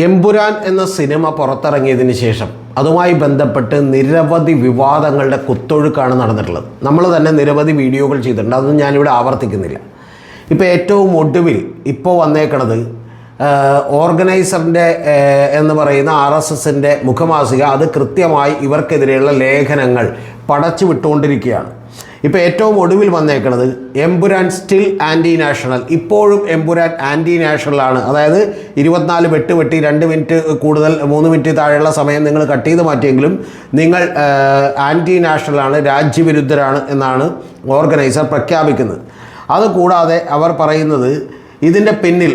എമ്പുരാൻ എന്ന സിനിമ പുറത്തിറങ്ങിയതിന് ശേഷം അതുമായി ബന്ധപ്പെട്ട് നിരവധി വിവാദങ്ങളുടെ കുത്തൊഴുക്കാണ് നടന്നിട്ടുള്ളത്. നമ്മൾ തന്നെ നിരവധി വീഡിയോകൾ ചെയ്തിട്ടുണ്ട്, അതൊന്നും ഞാനിവിടെ ആവർത്തിക്കുന്നില്ല. ഇപ്പോൾ ഏറ്റവും ഒടുവിൽ ഇപ്പോൾ വന്നേക്കണത് ഓർഗനൈസറിൻ്റെ എന്ന് പറയുന്ന RSSൻ്റെ മുഖമാസിക അത് കൃത്യമായി ഇവർക്കെതിരെയുള്ള ലേഖനങ്ങൾ പടച്ചു വിട്ടുകൊണ്ടിരിക്കുകയാണ്. ഇപ്പോൾ ഏറ്റവും ഒടുവിൽ വന്നേക്കുന്നത് എമ്പുരാൻ സ്റ്റിൽ ആൻറ്റി നാഷണൽ, ഇപ്പോഴും എമ്പുരാൻ ആൻറ്റി നാഷണലാണ്. അതായത് 24 വെട്ട് വെട്ടി 2 മിനിറ്റ് കൂടുതൽ 3 മിനിറ്റ് താഴെയുള്ള സമയം നിങ്ങൾ കട്ട് ചെയ്ത് മാറ്റിയെങ്കിലും നിങ്ങൾ ആൻറ്റി നാഷണലാണ്, രാജ്യവിരുദ്ധരാണ് എന്നാണ് ഓർഗനൈസർ പ്രഖ്യാപിക്കുന്നത്. അതുകൂടാതെ അവർ പറയുന്നത് ഇതിൻ്റെ പിന്നിൽ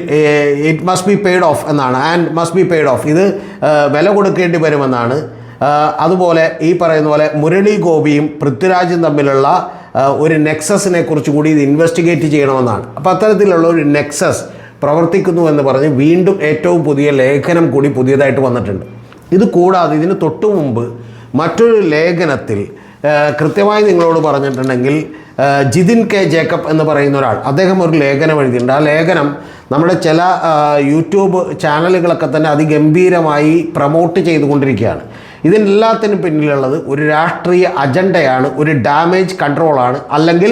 it must be paid off എന്നാണ്, and must be paid off, ഇത് വില കൊടുക്കേണ്ടി വരുമെന്നാണ്. അതുപോലെ ഈ പറയുന്ന പോലെ മുരളി ഗോപിയും പൃഥ്വിരാജും തമ്മിലുള്ള ഒരു നെക്സസിനെ കുറിച്ച് കൂടി ഇത് ഇൻവെസ്റ്റിഗേറ്റ് ചെയ്യണമെന്നാണ്. അപ്പോൾ അത്തരത്തിലുള്ള ഒരു നെക്സസ് പ്രവർത്തിക്കുന്നു എന്ന് പറഞ്ഞ് വീണ്ടും ഏറ്റവും പുതിയ ലേഖനം കൂടി പുതിയതായിട്ട് വന്നിട്ടുണ്ട്. ഇത് കൂടാതെ ഇതിന് തൊട്ടു മുമ്പ് മറ്റൊരു ലേഖനത്തിൽ കൃത്യമായി നിങ്ങളോട് പറഞ്ഞിട്ടുണ്ടെങ്കിൽ ജിതിൻ കെ ജേക്കബ് എന്ന് പറയുന്ന ഒരാൾ, അദ്ദേഹം ഒരു ലേഖനം എഴുതിയിട്ടുണ്ട്. ആ ലേഖനം നമ്മുടെ ചില യൂട്യൂബ് ചാനലുകളൊക്കെ തന്നെ അതിഗംഭീരമായി പ്രൊമോട്ട് ചെയ്തുകൊണ്ടിരിക്കുകയാണ്. ഇതിനെല്ലാത്തിനും പിന്നിലുള്ളത് ഒരു രാഷ്ട്രീയ അജണ്ടയാണ്, ഒരു ഡാമേജ് കൺട്രോളാണ്, അല്ലെങ്കിൽ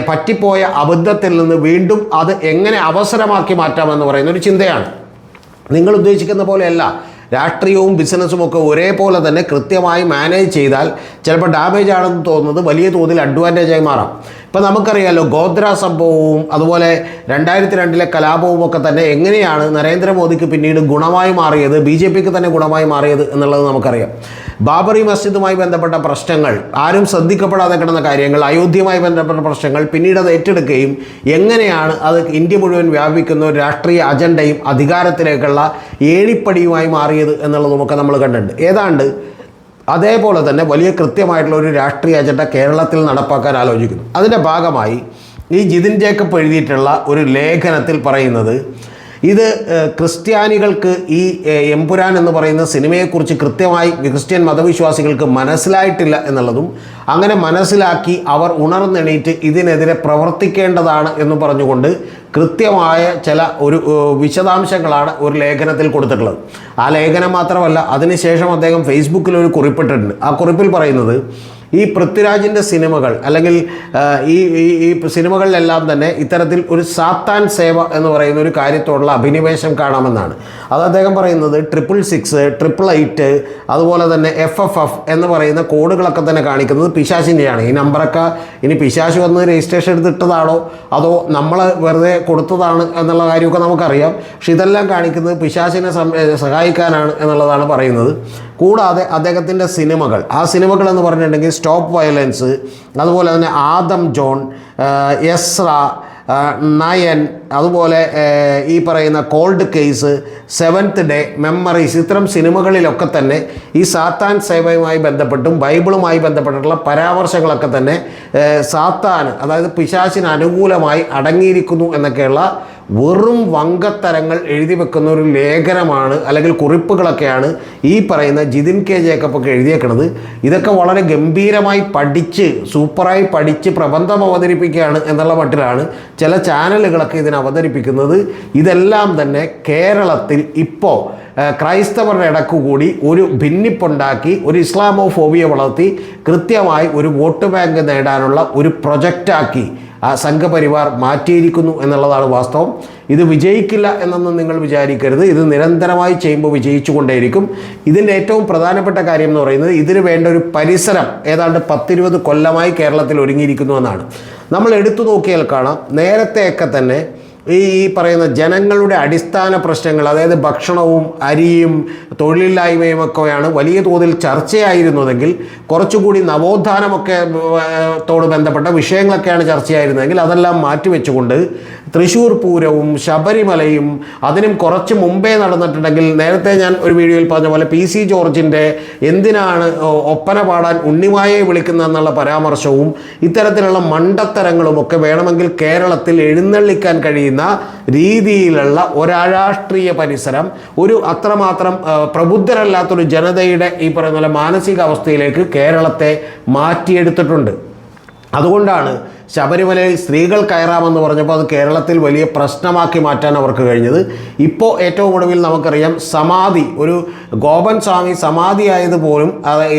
പറ്റിപ്പോയ അബദ്ധത്തിൽ നിന്ന് വീണ്ടും അത് എങ്ങനെ അവസരമാക്കി മാറ്റാമെന്ന് പറയുന്ന ഒരു ചിന്തയാണ്. നിങ്ങൾ ഉദ്ദേശിക്കുന്ന പോലെയല്ല, രാഷ്ട്രീയവും ബിസിനസ്സും ഒക്കെ ഒരേപോലെ തന്നെ കൃത്യമായി മാനേജ് ചെയ്താൽ ചിലപ്പോൾ ഡാമേജ് ആണെന്ന് തോന്നുന്നത് വലിയ തോതിൽ അഡ്വാൻറ്റേജായി മാറാം. ഇപ്പോൾ നമുക്കറിയാമല്ലോ, ഗോദ്ര സംഭവവും അതുപോലെ 2002 കലാപവും ഒക്കെ തന്നെ എങ്ങനെയാണ് നരേന്ദ്രമോദിക്ക് പിന്നീട് ഗുണമായി മാറിയത്, BJPക്ക് തന്നെ ഗുണമായി മാറിയത് എന്നുള്ളത് നമുക്കറിയാം. ബാബറി മസ്ജിദുമായി ബന്ധപ്പെട്ട പ്രശ്നങ്ങൾ, ആരും ശ്രദ്ധിക്കപ്പെടാതെ കിടന്ന കാര്യങ്ങൾ, അയോധ്യയുമായി ബന്ധപ്പെട്ട പ്രശ്നങ്ങൾ, പിന്നീട് അത് ഏറ്റെടുക്കുകയും എങ്ങനെയാണ് അത് ഇന്ത്യ മുഴുവൻ വ്യാപിക്കുന്ന ഒരു രാഷ്ട്രീയ അജണ്ടയും അധികാരത്തിലേക്കുള്ള ഏണിപ്പടിയുമായി മാറിയത് എന്നുള്ളതുമൊക്കെ നമ്മൾ കണ്ടിട്ടുണ്ട്. ഏതാണ്ട് അതേപോലെ തന്നെ വലിയ കൃത്യമായിട്ടുള്ള ഒരു രാഷ്ട്രീയ അജണ്ട കേരളത്തിൽ നടപ്പാക്കാൻ ആലോചിക്കുന്നു. അതിൻ്റെ ഭാഗമായി ഈ ജിതിൻ ജേക്കബ് എഴുതിയിട്ടുള്ള ഒരു ലേഖനത്തിൽ പറയുന്നത് ഇത് ക്രിസ്ത്യാനികൾക്ക് ഈ എമ്പുരാൻ എന്ന് പറയുന്ന സിനിമയെക്കുറിച്ച് കൃത്യമായി ക്രിസ്ത്യൻ മതവിശ്വാസികൾക്ക് മനസ്സിലായിട്ടില്ല എന്നുള്ളതും, അങ്ങനെ മനസ്സിലാക്കി അവർ ഉണർന്നെണീറ്റ് ഇതിനെതിരെ പ്രവർത്തിക്കേണ്ടതാണ് എന്ന് പറഞ്ഞുകൊണ്ട് കൃത്യമായ ചില ഒരു വിശദാംശങ്ങളാണ് ഒരു ലേഖനത്തിൽ കൊടുത്തിട്ടുള്ളത്. ആ ലേഖനം മാത്രമല്ല, അതിനുശേഷം അദ്ദേഹം ഫേസ്ബുക്കിൽ ഒരു കുറിപ്പിട്ടിട്ടുണ്ട്. ആ കുറിപ്പിൽ പറയുന്നത് ഈ പൃഥ്വിരാജിൻ്റെ സിനിമകൾ അല്ലെങ്കിൽ ഈ സിനിമകളിലെല്ലാം തന്നെ ഇത്തരത്തിൽ ഒരു സാത്താൻ സേവ എന്ന് പറയുന്ന ഒരു കാര്യത്തോടുള്ള അഭിനിവേശം കാണാമെന്നാണ്. അത് അദ്ദേഹം പറയുന്നത് 666, 888, അതുപോലെ തന്നെ FFF എന്ന് പറയുന്ന കോഡുകളൊക്കെ തന്നെ കാണിക്കുന്നത് പിശാചിൻ്റെയാണ്. ഈ നമ്പറൊക്കെ ഇനി പിശാച് വന്ന് രജിസ്ട്രേഷൻ എടുത്തിട്ടതാണോ അതോ നമ്മൾ വെറുതെ കൊടുത്തതാണ് എന്നുള്ള കാര്യമൊക്കെ നമുക്കറിയാം. പക്ഷെ ഇതെല്ലാം കാണിക്കുന്നത് പിശാചിനെ സഹായിക്കാനാണ് എന്നുള്ളതാണ് പറയുന്നത്. കൂടാതെ അദ്ദേഹത്തിൻ്റെ സിനിമകൾ, ആ സിനിമകൾ എന്ന് പറഞ്ഞിട്ടുണ്ടെങ്കിൽ സ്റ്റോപ്പ് വയലൻസ്, അതുപോലെ തന്നെ ആദം ജോൺ, എസ്ര, നയൻ, അതുപോലെ ഈ പറയുന്ന called case, 7th day, memories, ഇത്തരം സിനിമകളിലൊക്കെ തന്നെ ഈ സാത്താൻ സേവയുമായി ബന്ധപ്പെട്ടും ബൈബിളുമായി ബന്ധപ്പെട്ടിട്ടുള്ള പരാമർശങ്ങളൊക്കെ തന്നെ സാത്താൻ, അതായത് പിശാചിന് അനുകൂലമായി അടങ്ങിയിരിക്കുന്നു എന്നൊക്കെയുള്ള വെറും വങ്കത്തരങ്ങൾ എഴുതി വെക്കുന്ന ഒരു ലേഖനമാണ്, അല്ലെങ്കിൽ കുറിപ്പുകളൊക്കെയാണ് ഈ പറയുന്ന ജിതിൻ കെ ജേക്കബ് ഒക്കെ എഴുതിയേക്കുന്നത്. ഇതൊക്കെ വളരെ ഗംഭീരമായി പഠിച്ച് സൂപ്പറായി പഠിച്ച് പ്രബന്ധം അവതരിപ്പിക്കുകയാണ് എന്നുള്ള മട്ടിലാണ് ചില ചാനലുകളൊക്കെ ഇതിനെ അവതരിപ്പിക്കുന്നത്. ഇതെല്ലാം തന്നെ കേരളത്തിൽ ഇപ്പോൾ ക്രൈസ്തവരുടെ ഇടക്കുകൂടി ഒരു ഭിന്നിപ്പുണ്ടാക്കി, ഒരു ഇസ്ലാമോഫോബിയ വളർത്തി കൃത്യമായി ഒരു വോട്ട് ബാങ്ക് നേടാനുള്ള ഒരു പ്രൊജക്റ്റാക്കി ആ സംഘപരിവാർ മാറ്റിയിരിക്കുന്നു എന്നുള്ളതാണ് വാസ്തവം. ഇത് വിജയിക്കില്ല എന്നൊന്നും നിങ്ങൾ വിചാരിക്കരുത്. ഇത് നിരന്തരമായി ചെയ്യുമ്പോൾ വിജയിച്ചു കൊണ്ടേയിരിക്കും. ഇതിൻ്റെ ഏറ്റവും പ്രധാനപ്പെട്ട കാര്യം എന്ന് പറയുന്നത് ഇതിന് വേണ്ട ഒരു പരിസരം ഏതാണ്ട് 10-20 കൊല്ലമായി കേരളത്തിൽ ഒരുങ്ങിയിരിക്കുന്നു എന്നാണ്. നമ്മൾ എടുത്തു നോക്കിയാൽ കാണാം, നേരത്തെയൊക്കെ തന്നെ ഈ പറയുന്ന ജനങ്ങളുടെ അടിസ്ഥാന പ്രശ്നങ്ങൾ, അതായത് ഭക്ഷണവും അരിയും തൊഴിലില്ലായ്മയും ഒക്കെയാണ് വലിയ തോതിൽ ചർച്ചയായിരുന്നതെങ്കിൽ, കുറച്ചുകൂടി നവോത്ഥാനമൊക്കെ തോട് ബന്ധപ്പെട്ട വിഷയങ്ങളൊക്കെയാണ് ചർച്ചയായിരുന്നതെങ്കിൽ അതെല്ലാം മാറ്റിവെച്ചുകൊണ്ട് തൃശ്ശൂർ പൂരവും ശബരിമലയും അതിനും കുറച്ച് മുമ്പേ നടന്നിട്ടുണ്ടെങ്കിൽ, നേരത്തെ ഞാൻ ഒരു വീഡിയോയിൽ പറഞ്ഞ പോലെ PC ജോർജിൻ്റെ എന്തിനാണ് ഒപ്പന പാടാൻ ഉണ്ണിമായെ വിളിക്കുന്നതെന്നുള്ള പരാമർശവും ഇത്തരത്തിലുള്ള മണ്ടത്തരങ്ങളുമൊക്കെ വേണമെങ്കിൽ കേരളത്തിൽ എഴുന്നള്ളിക്കാൻ കഴിയുന്ന രീതിയിലുള്ള ഒരാരാഷ്ട്രീയ പരിസരം, ഒരു അത്രമാത്രം പ്രബുദ്ധരല്ലാത്തൊരു ജനതയുടെ ഈ പറയുന്ന പോലെ മാനസികാവസ്ഥയിലേക്ക് കേരളത്തെ മാറ്റിയെടുത്തിട്ടുണ്ട്. അതുകൊണ്ടാണ് ശബരിമലയിൽ സ്ത്രീകൾ കയറാമെന്ന് പറഞ്ഞപ്പോൾ അത് കേരളത്തിൽ വലിയ പ്രശ്നമാക്കി മാറ്റാൻ അവർക്ക് കഴിഞ്ഞത്. ഇപ്പോൾ ഏറ്റവും ഒടുവിൽ നമുക്കറിയാം സമാധി, ഒരു ഗോപൻ സ്വാമി സമാധിയായതുപോലും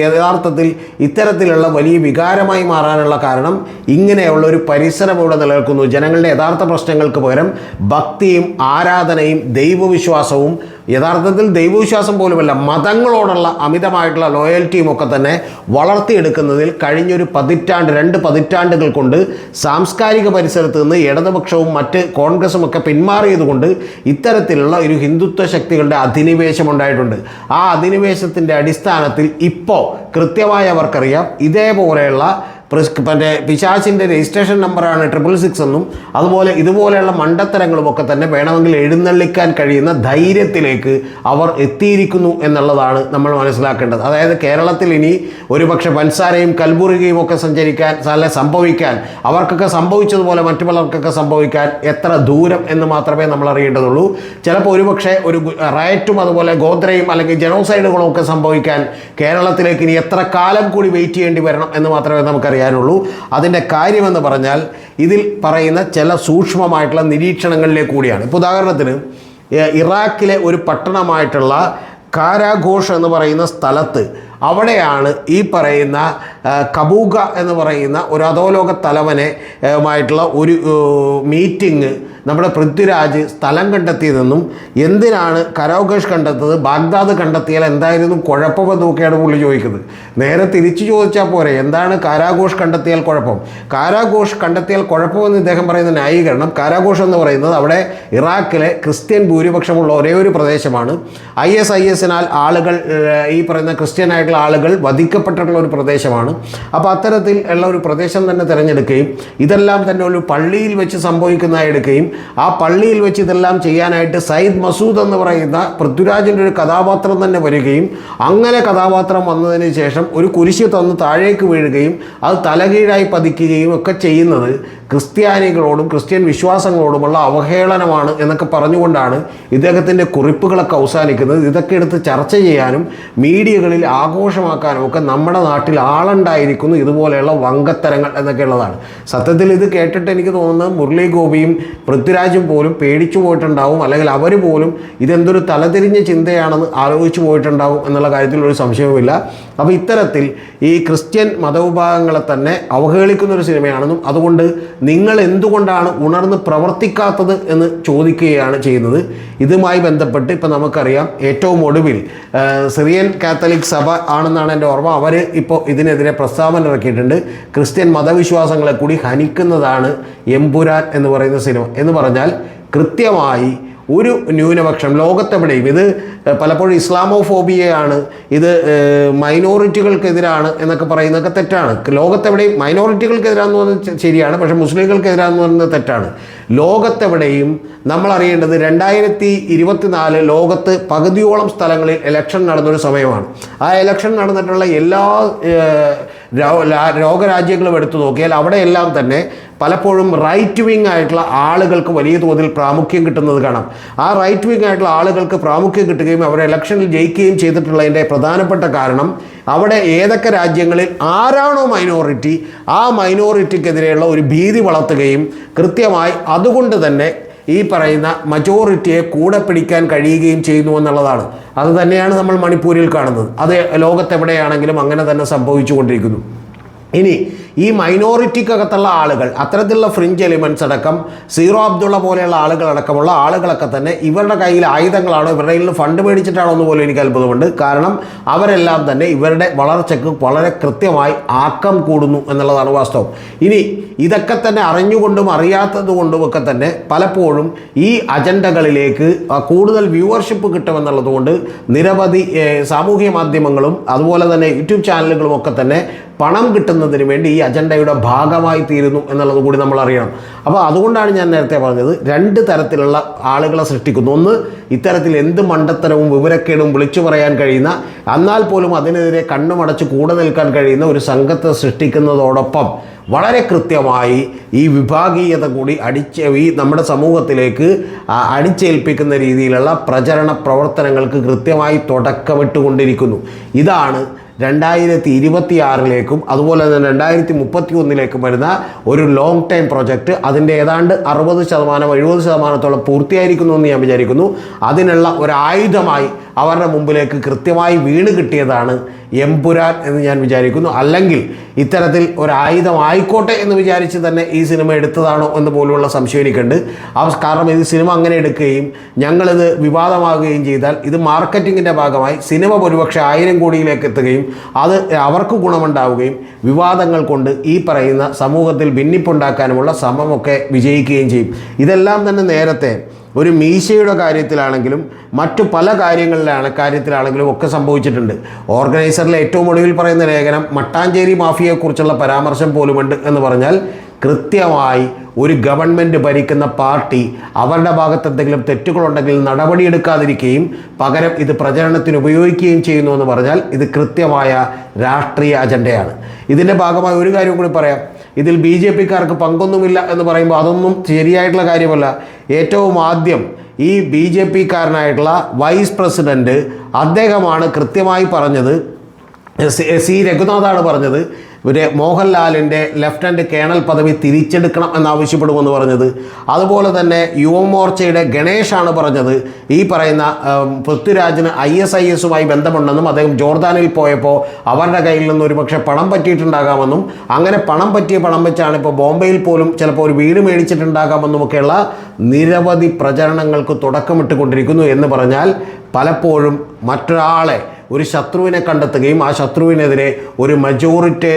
യഥാർത്ഥത്തിൽ ഇത്തരത്തിലുള്ള വലിയ വികാരമായി മാറാനുള്ള കാരണം ഇങ്ങനെയുള്ള ഒരു പരിസരം ഇവിടെ നിലനിൽക്കുന്നു. ജനങ്ങളുടെ യഥാർത്ഥ പ്രശ്നങ്ങൾക്ക് പകരം ഭക്തിയും ആരാധനയും ദൈവവിശ്വാസവും, യഥാർത്ഥത്തിൽ ദൈവവിശ്വാസം പോലുമല്ല മതങ്ങളോടുള്ള അമിതമായിട്ടുള്ള ലോയൽറ്റിയും ഒക്കെ തന്നെ വളർത്തിയെടുക്കുന്നതിൽ കഴിഞ്ഞൊരു പതിറ്റാണ്ട് 2 പതിറ്റാണ്ടുകൾ കൊണ്ട് സാംസ്കാരിക പരിസരത്ത് നിന്ന് ഇടതുപക്ഷവും മറ്റ് കോൺഗ്രസും ഒക്കെ പിന്മാറിയതുകൊണ്ട് ഇത്തരത്തിലുള്ള ഒരു ഹിന്ദുത്വ ശക്തികളുടെ അധിനിവേശം ഉണ്ടായിട്ടുണ്ട്. ആ അധിനിവേശത്തിൻ്റെ അടിസ്ഥാനത്തിൽ ഇപ്പോൾ കൃത്യമായി അവർക്കറിയാം ഇതേപോലെയുള്ള മറ്റേ പിശാചിൻ്റെ രജിസ്ട്രേഷൻ നമ്പറാണ് 666 എന്നും അതുപോലെ ഇതുപോലെയുള്ള മണ്ടത്തരങ്ങളുമൊക്കെ തന്നെ വേണമെങ്കിൽ എഴുന്നള്ളിക്കാൻ കഴിയുന്ന ധൈര്യത്തിലേക്ക് അവർ എത്തിയിരിക്കുന്നു എന്നുള്ളതാണ് നമ്മൾ മനസ്സിലാക്കേണ്ടത്. അതായത് കേരളത്തിൽ ഇനി ഒരുപക്ഷെ പൻസാരയും കൽബുർഗിയും ഒക്കെ സംഭവിക്കാൻ അവർക്കൊക്കെ സംഭവിച്ചതുപോലെ മറ്റു പലർക്കൊക്കെ സംഭവിക്കാൻ എത്ര ദൂരം എന്ന് മാത്രമേ നമ്മൾ അറിയേണ്ടതുള്ളൂ. ചിലപ്പോൾ ഒരുപക്ഷെ ഒരു റയറ്റും അതുപോലെ ഗോദ്രയും അല്ലെങ്കിൽ ജനോസൈഡുകളും ഒക്കെ സംഭവിക്കാൻ കേരളത്തിലേക്ക് ഇനി എത്ര കാലം കൂടി വെയിറ്റ് ചെയ്യേണ്ടി വരണം എന്ന് മാത്രമേ നമുക്കറിയാം. അതിൻ്റെ കാര്യമെന്ന് പറഞ്ഞാൽ ഇതിൽ പറയുന്ന ചില സൂക്ഷ്മമായിട്ടുള്ള നിരീക്ഷണങ്ങളിലേക്ക് കൂടിയാണ്. ഇപ്പോൾ ഉദാഹരണത്തിന് ഇറാഖിലെ ഒരു പട്ടണമായിട്ടുള്ള കാരാഘോഷ് എന്ന് പറയുന്ന സ്ഥലത്ത് അവിടെയാണ് ഈ പറയുന്ന കബൂഗ എന്ന് പറയുന്ന ഒരു അധോലോക തലവനെ മായിട്ടുള്ള ഒരു മീറ്റിംഗ് നമ്മുടെ പൃഥ്വിരാജ് സ്ഥലം കണ്ടെത്തിയതെന്നും എന്തിനാണ് കരാഘോഷ് കണ്ടെത്തത്, ബാഗ്ദാദ് കണ്ടെത്തിയാൽ എന്തായിരുന്നു കുഴപ്പമെന്നൊക്കെയാണ് പുള്ളി ചോദിക്കുന്നത്. നേരെ തിരിച്ചു ചോദിച്ചാൽ പോരെ, എന്താണ് കാരാഘോഷ് കണ്ടെത്തിയാൽ കുഴപ്പം? കാരാഘോഷ് കണ്ടെത്തിയാൽ കുഴപ്പമെന്ന് ഇദ്ദേഹം പറയുന്ന ന്യായീകരണം, കാരാഘോഷ് എന്ന് പറയുന്നത് അവിടെ ഇറാഖിലെ ക്രിസ്ത്യൻ ഭൂരിപക്ഷമുള്ള ഒരേ ഒരു പ്രദേശമാണ്. ISISനാൽ ആളുകൾ, ഈ പറയുന്ന ക്രിസ്ത്യനായിട്ടുള്ള ആളുകൾ വധിക്കപ്പെട്ടിട്ടുള്ള ഒരു പ്രദേശമാണ്. അപ്പോൾ അത്തരത്തിൽ ഉള്ള ഒരു പ്രദേശം തന്നെ തിരഞ്ഞെടുക്കുകയും ഇതെല്ലാം തന്നെ ഒരു പള്ളിയിൽ വെച്ച് സംഭവിക്കുന്നതായി എടുക്കുകയും ആ പള്ളിയിൽ വെച്ച് ഇതെല്ലാം ചെയ്യാനായിട്ട് സയ്യിദ് മസൂദ് എന്ന് പറയുന്ന പൃഥ്വിരാജിൻ്റെ ഒരു കഥാപാത്രം തന്നെ വരികയും അങ്ങനെ കഥാപാത്രം വന്നതിന് ശേഷം ഒരു കുരിശ് തന്ന് താഴേക്ക് വീഴുകയും അത് തലകീഴായി പതിക്കുകയും ഒക്കെ ചെയ്യുന്നത് ക്രിസ്ത്യാനികളോടും ക്രിസ്ത്യൻ വിശ്വാസങ്ങളോടുമുള്ള അവഹേളനമാണ് എന്നൊക്കെ പറഞ്ഞുകൊണ്ടാണ് ഇദ്ദേഹത്തിൻ്റെ കുറിപ്പുകളൊക്കെ അവസാനിക്കുന്നത്. ഇതൊക്കെ എടുത്ത് ചർച്ച ചെയ്യാനും മീഡിയകളിൽ ആഘോഷമാക്കാനും ഒക്കെ നമ്മുടെ നാട്ടിൽ ആളുണ്ടായിരിക്കുന്നു ഇതുപോലെയുള്ള വങ്കത്തരങ്ങൾ എന്നൊക്കെ ഉള്ളതാണ്. സത്യത്തിൽ ഇത് കേട്ടിട്ട് എനിക്ക് തോന്നുന്നത് മുരളി ഗോപിയും പൃഥ്വിരാജും പോലും പേടിച്ചു പോയിട്ടുണ്ടാവും, അല്ലെങ്കിൽ അവർ പോലും ഇതെന്തൊരു തലതിരിഞ്ഞ ചിന്തയാണെന്ന് ആലോചിച്ചു പോയിട്ടുണ്ടാവും എന്നുള്ള കാര്യത്തിൽ ഒരു സംശയവുമില്ല. അപ്പോൾ ഇത്തരത്തിൽ ഈ ക്രിസ്ത്യൻ മതവിഭാഗങ്ങളെ തന്നെ അവഹേളിക്കുന്ന ഒരു സിനിമയാണെന്നും അതുകൊണ്ട് നിങ്ങൾ എന്തുകൊണ്ടാണ് ഉണർന്ന് പ്രവർത്തിക്കാത്തത് എന്ന് ചോദിക്കുകയാണ് ചെയ്യുന്നത്. ഇതുമായി ബന്ധപ്പെട്ട് ഇപ്പം നമുക്കറിയാം ഏറ്റവും ഒടുവിൽ സിറിയൻ കാത്തലിക് സഭ ആണെന്നാണ് എൻ്റെ ഓർമ്മ, അവർ ഇപ്പോൾ ഇതിനെതിരെ പ്രസ്താവന ഇറക്കിയിട്ടുണ്ട്. ക്രിസ്ത്യൻ മതവിശ്വാസങ്ങളെ കൂടി ഹനിക്കുന്നതാണ് എമ്പുരാൻ എന്ന് പറയുന്ന സിനിമ. എന്ന് പറഞ്ഞാൽ കൃത്യമായി ഒരു ന്യൂനപക്ഷം ലോകത്തെവിടെയും, ഇത് പലപ്പോഴും ഇസ്ലാമോഫോബിയയാണ്, ഇത് മൈനോറിറ്റികൾക്കെതിരാണ് എന്നൊക്കെ പറയുന്നതൊക്കെ തെറ്റാണ്. ലോകത്തെവിടെയും മൈനോറിറ്റികൾക്കെതിരാന്ന് പറയുന്നത് ശരിയാണ്, പക്ഷേ മുസ്ലിങ്ങൾക്കെതിരാന്ന് പറയുന്നത് തെറ്റാണ്. ലോകത്തെവിടെയും നമ്മൾ അറിയേണ്ടത് 2024 ലോകത്ത് പകുതിയോളം സ്ഥലങ്ങളിൽ ഇലക്ഷൻ നടന്നൊരു സമയമാണ്. ആ ഇലക്ഷൻ നടന്നിട്ടുള്ള എല്ലാ ലോകരാജ്യങ്ങളും എടുത്തു നോക്കിയാൽ അവിടെയെല്ലാം തന്നെ പലപ്പോഴും റൈറ്റ് വിങ് ആയിട്ടുള്ള ആളുകൾക്ക് വലിയ തോതിൽ പ്രാമുഖ്യം കിട്ടുന്നത് കാണാം. ആ റൈറ്റ് വിങ് ആയിട്ടുള്ള ആളുകൾക്ക് പ്രാമുഖ്യം കിട്ടുകയും അവർ ഇലക്ഷനിൽ ജയിക്കുകയും ചെയ്തിട്ടുള്ളതിൻ്റെ പ്രധാനപ്പെട്ട കാരണം അവിടെ ഏതൊക്കെ രാജ്യങ്ങളിൽ ആരാണോ മൈനോറിറ്റി ആ മൈനോറിറ്റിക്കെതിരെയുള്ള ഒരു ഭീതി വളർത്തുകയും കൃത്യമായി അതുകൊണ്ട് തന്നെ ഈ പറയുന്ന മജോറിറ്റിയെ കൂടെ പിടിക്കാൻ കഴിയുകയും ചെയ്യുന്നു എന്നുള്ളതാണ്. അത് തന്നെയാണ് നമ്മൾ മണിപ്പൂരിൽ കാണുന്നത്. അത് ലോകത്തെവിടെയാണെങ്കിലും അങ്ങനെ തന്നെ സംഭവിച്ചുകൊണ്ടിരിക്കുന്നു. ഇനി ഈ മൈനോറിറ്റിക്കകത്തുള്ള ആളുകൾ, അത്തരത്തിലുള്ള ഫ്രിഞ്ച് എലിമെൻറ്റ്സ് അടക്കം സീറോ അബ്ദുള്ള പോലെയുള്ള ആളുകളടക്കമുള്ള ആളുകളൊക്കെ തന്നെ ഇവരുടെ കയ്യിൽ ആയുധങ്ങളാണോ, ഇവരുടെ കയ്യിൽ നിന്ന് ഫണ്ട് മേടിച്ചിട്ടാണോ എന്ന് പോലും എനിക്ക് അത്ഭുതമുണ്ട്. കാരണം അവരെല്ലാം തന്നെ ഇവരുടെ വളർച്ചയ്ക്ക് വളരെ കൃത്യമായി ആക്കം കൂടുന്നു എന്നുള്ളതാണ് വാസ്തവം. ഇനി ഇതൊക്കെ തന്നെ അറിഞ്ഞുകൊണ്ടും അറിയാത്തത് കൊണ്ടുമൊക്കെ തന്നെ പലപ്പോഴും ഈ അജണ്ടകളിലേക്ക് കൂടുതൽ വ്യൂവർഷിപ്പ് കിട്ടുമെന്നുള്ളത് കൊണ്ട് നിരവധി സാമൂഹ്യ മാധ്യമങ്ങളും അതുപോലെ തന്നെ യൂട്യൂബ് ചാനലുകളും ഒക്കെ തന്നെ പണം കിട്ടുന്നതിന് വേണ്ടി ഈ അജണ്ടയുടെ ഭാഗമായി തീരുന്നു എന്നുള്ളത് കൂടി നമ്മൾ അറിയണം. അപ്പോൾ അതുകൊണ്ടാണ് ഞാൻ നേരത്തെ പറഞ്ഞത് 2 തരത്തിലുള്ള ആളുകളെ സൃഷ്ടിക്കുന്നു. ഒന്ന്, ഇത്തരത്തിൽ എന്ത് മണ്ടത്തരവും വിവരക്കേടും വിളിച്ചു പറയാൻ കഴിയുന്ന, എന്നാൽ പോലും അതിനെതിരെ കണ്ണുമടച്ച് കൂടെ നിൽക്കാൻ കഴിയുന്ന ഒരു സംഘത്തെ സൃഷ്ടിക്കുന്നതോടൊപ്പം വളരെ കൃത്യമായി ഈ വിഭാഗീയത കൂടി ഈ നമ്മുടെ സമൂഹത്തിലേക്ക് അടിച്ചേൽപ്പിക്കുന്ന രീതിയിലുള്ള പ്രചരണ പ്രവർത്തനങ്ങൾക്ക് കൃത്യമായി തുടക്കമിട്ടുകൊണ്ടിരിക്കുന്നു. ഇതാണ് 2026 അതുപോലെ തന്നെ 2031 വരുന്ന ഒരു ലോങ് ടൈം പ്രൊജക്റ്റ് അതിൻ്റെ ഏതാണ്ട് 60%-70% പൂർത്തിയായിരിക്കുന്നു എന്ന് ഞാൻ വിചാരിക്കുന്നു. അതിനുള്ള ഒരു ആയുധമായി അവരുടെ മുമ്പിലേക്ക് കൃത്യമായി വീണ് കിട്ടിയതാണ് എമ്പുരാൻ എന്ന് ഞാൻ വിചാരിക്കുന്നു. അല്ലെങ്കിൽ ഇത്തരത്തിൽ ഒരു ആയുധമായിക്കോട്ടെ എന്ന് വിചാരിച്ച് തന്നെ ഈ സിനിമ എടുത്തതാണോ എന്ന് പോലുള്ള സംശയം എനിക്കുണ്ട്. കാരണം ഇത് സിനിമ അങ്ങനെ എടുക്കുകയും ഞങ്ങളിത് വിവാദമാകുകയും ചെയ്താൽ ഇത് മാർക്കറ്റിങ്ങിൻ്റെ ഭാഗമായി സിനിമ ഒരുപക്ഷെ 1000 കോടിയിലേക്ക് എത്തുകയും അത് അവർക്ക് ഗുണമുണ്ടാവുകയും വിവാദങ്ങൾ കൊണ്ട് ഈ പറയുന്ന സമൂഹത്തിൽ ഭിന്നിപ്പുണ്ടാക്കാനുമുള്ള ശ്രമമൊക്കെ വിജയിക്കുകയും ചെയ്യും. ഇതെല്ലാം തന്നെ നേരത്തെ ഒരു മീശയുടെ കാര്യത്തിലാണെങ്കിലും മറ്റു പല കാര്യത്തിലാണെങ്കിലും ഒക്കെ സംഭവിച്ചിട്ടുണ്ട്. ഓർഗനൈസറിൽ ഏറ്റവും ഒടുവിൽ പറയുന്ന ലേഖനം മട്ടാഞ്ചേരി മാഫിയയെക്കുറിച്ചുള്ള പരാമർശം പോലുമുണ്ട് എന്ന് പറഞ്ഞാൽ കൃത്യമായി ഒരു ഗവൺമെൻറ് ഭരിക്കുന്ന പാർട്ടി അവരുടെ ഭാഗത്ത് എന്തെങ്കിലും തെറ്റുകളുണ്ടെങ്കിൽ നടപടിയെടുക്കാതിരിക്കുകയും പകരം ഇത് പ്രചരണത്തിന് ഉപയോഗിക്കുകയും ചെയ്യുന്നു എന്ന് പറഞ്ഞാൽ ഇത് കൃത്യമായ രാഷ്ട്രീയ അജണ്ടയാണ്. ഇതിൻ്റെ ഭാഗമായി ഒരു കാര്യം കൂടി പറയാം. ഇതിൽ BJPക്കാർക്ക് പങ്കൊന്നുമില്ല എന്ന് പറയുമ്പോൾ അതൊന്നും ശരിയായിട്ടുള്ള കാര്യമല്ല. ഏറ്റവും ആദ്യം ഈ BJPക്കാരനായിട്ടുള്ള വൈസ് പ്രസിഡൻറ്റ് അദ്ദേഹമാണ് കൃത്യമായി പറഞ്ഞത്, C രഘുനാഥാണ് പറഞ്ഞത് മോഹൻലാലിൻ്റെ ലെഫ്റ്റനൻറ്റ് കേണൽ പദവി തിരിച്ചെടുക്കണം എന്നാവശ്യപ്പെടുമെന്ന് പറഞ്ഞത്. അതുപോലെ യുവമോർച്ചയുടെ ഗണേഷാണ് പറഞ്ഞത് ഈ പറയുന്ന പൃഥ്വിരാജിന് ISISുമായി ബന്ധമുണ്ടെന്നും അദ്ദേഹം ജോർദാനിൽ പോയപ്പോൾ അവരുടെ കയ്യിൽ നിന്ന് ഒരുപക്ഷെ പണം പറ്റിയിട്ടുണ്ടാകാമെന്നും അങ്ങനെ പണം വെച്ചാണ് ഇപ്പോൾ ബോംബെയിൽ പോലും ചിലപ്പോൾ ഒരു വീട് മേടിച്ചിട്ടുണ്ടാകാമെന്നുമൊക്കെയുള്ള നിരവധി പ്രചരണങ്ങൾക്ക് തുടക്കമിട്ടുകൊണ്ടിരിക്കുന്നു. എന്ന് പറഞ്ഞാൽ പലപ്പോഴും മറ്റൊരാളെ ഒരു ശത്രുവിനെ കണ്ടെത്തുകയും ആ ശത്രുവിനെതിരെ ഒരു മജോറിറ്റി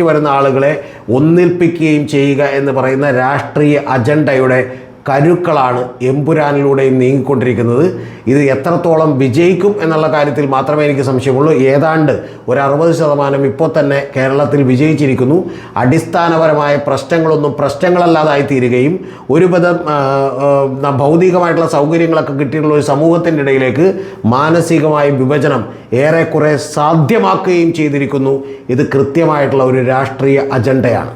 വരുന്ന ആളുകളെ ഒന്നിൽപ്പിക്കുകയും ചെയ്യുക എന്ന് പറയുന്ന രാഷ്ട്രീയ അജണ്ടയുടെ കരുക്കളാണ് എമ്പുരാനിലൂടെയും നീങ്ങിക്കൊണ്ടിരിക്കുന്നത്. ഇത് എത്രത്തോളം വിജയിക്കും എന്നുള്ള കാര്യത്തിൽ മാത്രമേ എനിക്ക് സംശയമുള്ളൂ. ഏതാണ്ട് ഒരു 60% ഇപ്പോൾ തന്നെ കേരളത്തിൽ വിജയിച്ചിരിക്കുന്നു. അടിസ്ഥാനപരമായ പ്രശ്നങ്ങളൊന്നും പ്രശ്നങ്ങളല്ലാതായി തീരുകയും ഒരുവിധം ഭൗതികമായിട്ടുള്ള സൗകര്യങ്ങളൊക്കെ കിട്ടിയിട്ടുള്ള ഒരു സമൂഹത്തിൻ്റെ ഇടയിലേക്ക് മാനസികമായ വിഭജനം ഏറെക്കുറെ സാധ്യമാക്കുകയും ചെയ്തിരിക്കുന്നു. ഇത് കൃത്യമായിട്ടുള്ള ഒരു രാഷ്ട്രീയ അജണ്ടയാണ്.